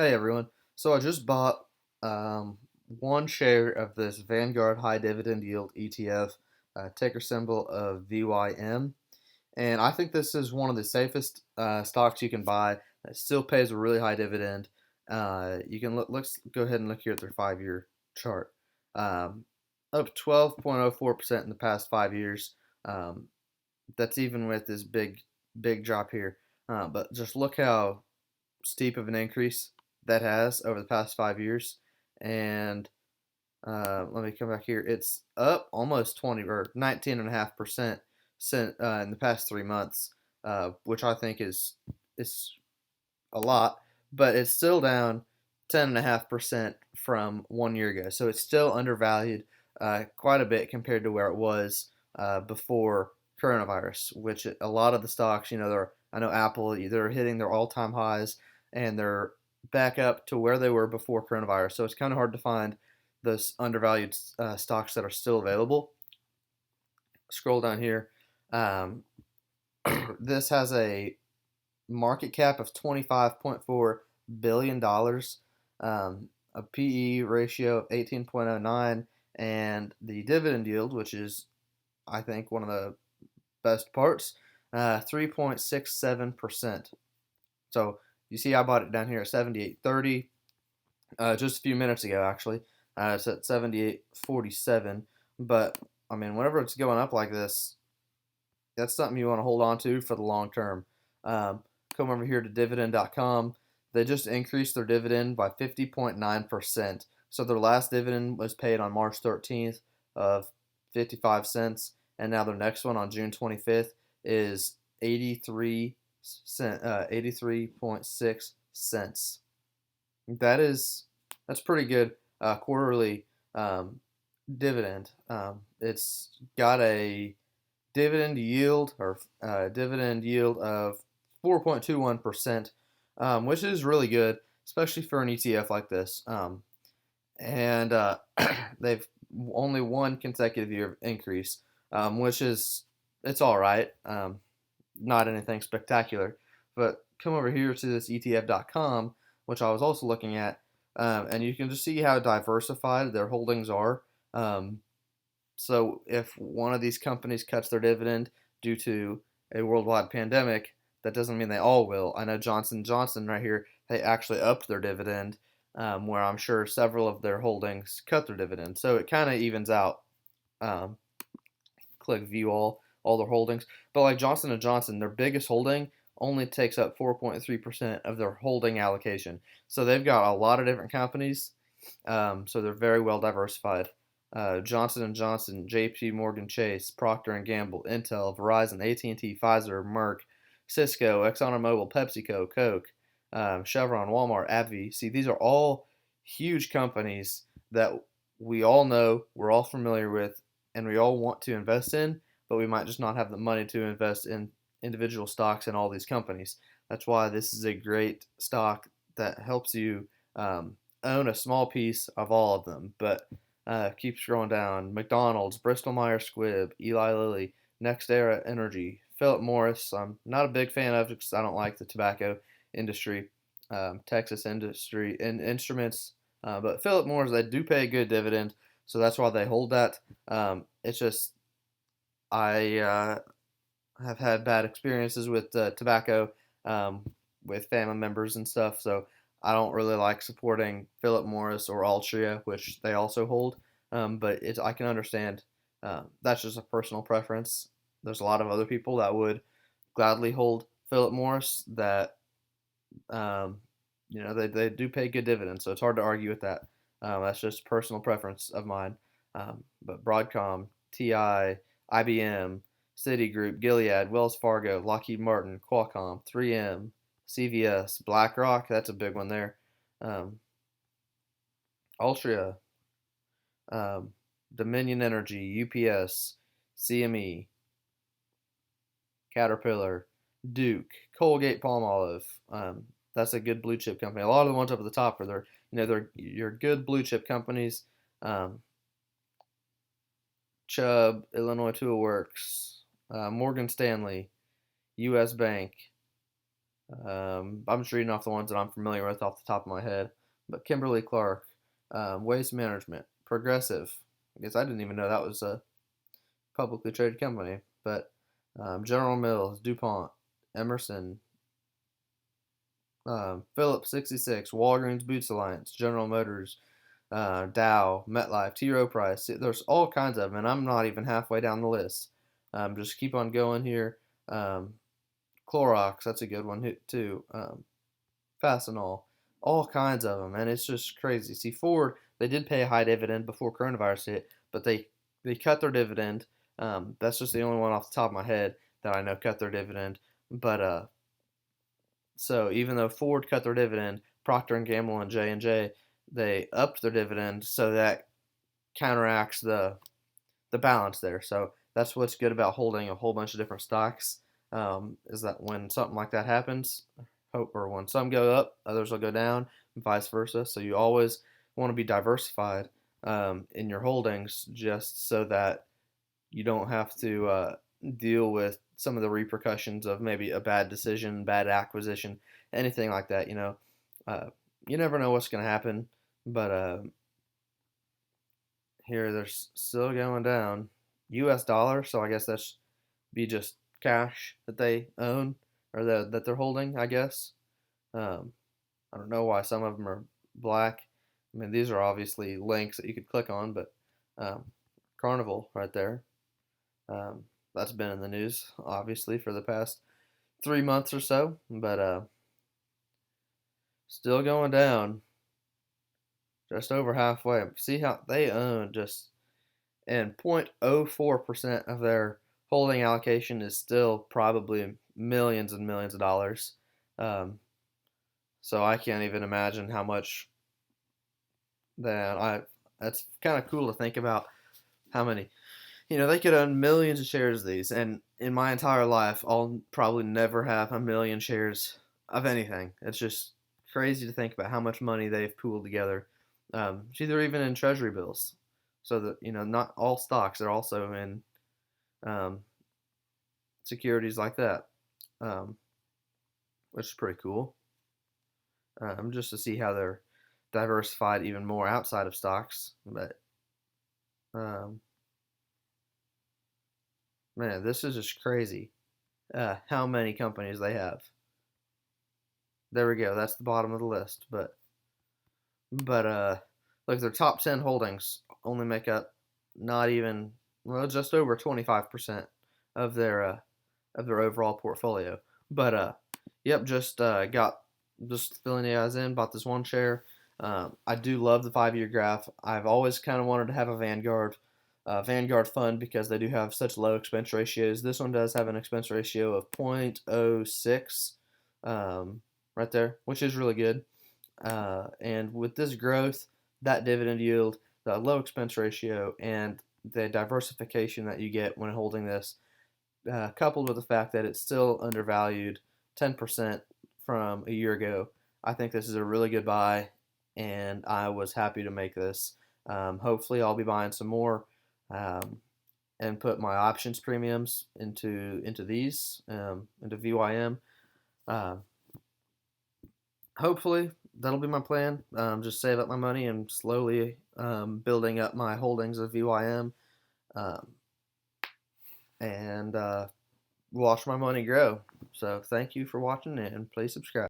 Hey everyone. So I just bought one share of this Vanguard High Dividend Yield ETF, ticker symbol of VYM, and I think this is one of the safest stocks you can buy. It still pays a really high dividend. You can let's go ahead and look here at their 5-year chart. Um, Up 12.04% in the past 5 years. Um, that's even with this big drop here. But just look how steep of an increase that has over the past 5 years. And let me come back here. It's up almost 20 or 19.5% in the past 3 months, which I think is a lot, but it's still down 10.5% from 1 year ago. So it's still undervalued quite a bit compared to where it was before coronavirus. Which a lot of the stocks, I know Apple, they're hitting their all-time highs and they're back up to where they were before coronavirus. So it's kind of hard to find those undervalued stocks that are still available. Scroll down here. Um, this has a market cap of $25.4 billion, a PE ratio of 18.09, and the dividend yield, which is, I think, one of the best parts, 3.67%. So you see, I bought it down here at 78.30 just a few minutes ago, actually. It's at 78.47. But, I mean, whenever it's going up like this, that's something you want to hold on to for the long term. Come over here to dividend.com. They just increased their dividend by 50.9%. So their last dividend was paid on March 13th of 55 cents, and now their next one on June 25th is 83.6 cents. That's pretty good quarterly dividend. It's got a dividend yield of 4.21%, which is really good, especially for an ETF like this. And they've only one consecutive year of increase, which is it's all right. Not anything spectacular. But come over here to this ETF.com, which I was also looking at, and you can just see how diversified their holdings are. Um, so if one of these companies cuts their dividend due to a worldwide pandemic, that doesn't mean they all will. I know Johnson Johnson right here, they actually upped their dividend, where I'm sure several of their holdings cut their dividend. So it kind of evens out. Um, Click view all their holdings. But like Johnson and Johnson, their biggest holding only takes up 4.3% of their holding allocation. So they've got a lot of different companies. So they're very well diversified. Johnson and Johnson, J.P. Morgan Chase, Procter and Gamble, Intel, Verizon, AT&T, Pfizer, Merck, Cisco, ExxonMobil, PepsiCo, Coke, Chevron, Walmart, AbbVie. See, these are all huge companies that we all know, we're all familiar with, and we all want to invest in, but we might just not have the money to invest in individual stocks in all these companies. That's why this is a great stock that helps you own a small piece of all of them. But keep scrolling down. McDonald's, Bristol Myers Squibb, Eli Lilly, NextEra Energy, Philip Morris. I'm not a big fan of because I don't like the tobacco industry, Texas industry and instruments. But Philip Morris, they do pay a good dividend, so that's why they hold that. It's just I have had bad experiences with tobacco with family members and stuff, so I don't really like supporting Philip Morris or Altria, which they also hold. But I can understand. That's just a personal preference. There's a lot of other people that would gladly hold Philip Morris that um, they do pay good dividends, so it's hard to argue with that. That's just personal preference of mine. But Broadcom, TI, IBM, Citigroup, Gilead, Wells Fargo, Lockheed Martin, Qualcomm, 3M, CVS, BlackRock, that's a big one there. Um, Altria, Dominion Energy, UPS, CME, Caterpillar, Duke, Colgate Palmolive. That's a good blue chip company. A lot of the ones up at the top are they're your good blue chip companies. Um, Chubb, Illinois Tool Works, Morgan Stanley, U.S. Bank, I'm just reading off the ones that I'm familiar with off the top of my head. But Kimberly Clark, Waste Management, Progressive. I guess I didn't even know that was a publicly traded company. But General Mills, DuPont, Emerson, Phillips 66, Walgreens Boots Alliance, General Motors, Dow, MetLife, T. Rowe Price. There's all kinds of them, and I'm not even halfway down the list. Just keep on going here. Clorox, that's a good one too. Fastenal, all kinds of them, and it's just crazy. See, Ford, they did pay a high dividend before coronavirus hit, but they cut their dividend. That's just the only one off the top of my head that I know cut their dividend. But so even though Ford cut their dividend, Procter and Gamble and J&J, they upped their dividend, so that counteracts the balance there. So that's what's good about holding a whole bunch of different stocks, is that when something like that happens, or when some go up, others will go down, and vice versa. So you always want to be diversified in your holdings, just so that you don't have to deal with some of the repercussions of maybe a bad decision, bad acquisition, anything like that. You never know what's going to happen, but here they're still going down. U.S. dollar, so I guess that's be just cash that they own, or that they're holding, I guess. Um, I don't know why some of them are black. I mean, these are obviously links that you could click on, but um, Carnival right there. Um, that's been in the news, obviously, for the past 3 months or so, but still going down, just over halfway. See how they own just, and 0.04% of their holding allocation is still probably millions and millions of dollars. Um, so I can't even imagine how much that I. That's kind of cool to think about how many. They could own millions of shares of these, and in my entire life, I'll probably never have a million shares of anything. It's just crazy to think about how much money they've pooled together. They're even in treasury bills, so that not all stocks. They're also in um, securities like that, um, which is pretty cool. Just to see how they're diversified even more outside of stocks. But um, man, this is just crazy. How many companies they have. There we go. That's the bottom of the list. But look, their top 10 holdings only make up not even, well, just over 25% of their overall portfolio. But yep, just filling you guys in. Bought this one share. I do love the 5-year graph. I've always kind of wanted to have a Vanguard fund, because they do have such low expense ratios. This one does have an expense ratio of 0.06, right there, which is really good. And with this growth, that dividend yield, the low expense ratio, and the diversification that you get when holding this, coupled with the fact that it's still undervalued 10% from a year ago, I think this is a really good buy, and I was happy to make this. Hopefully, I'll be buying some more, and put my options premiums into these, into VYM. Uh, Hopefully, that'll be my plan. Just save up my money and slowly building up my holdings of VYM, um, and watch my money grow. So thank you for watching, and please subscribe.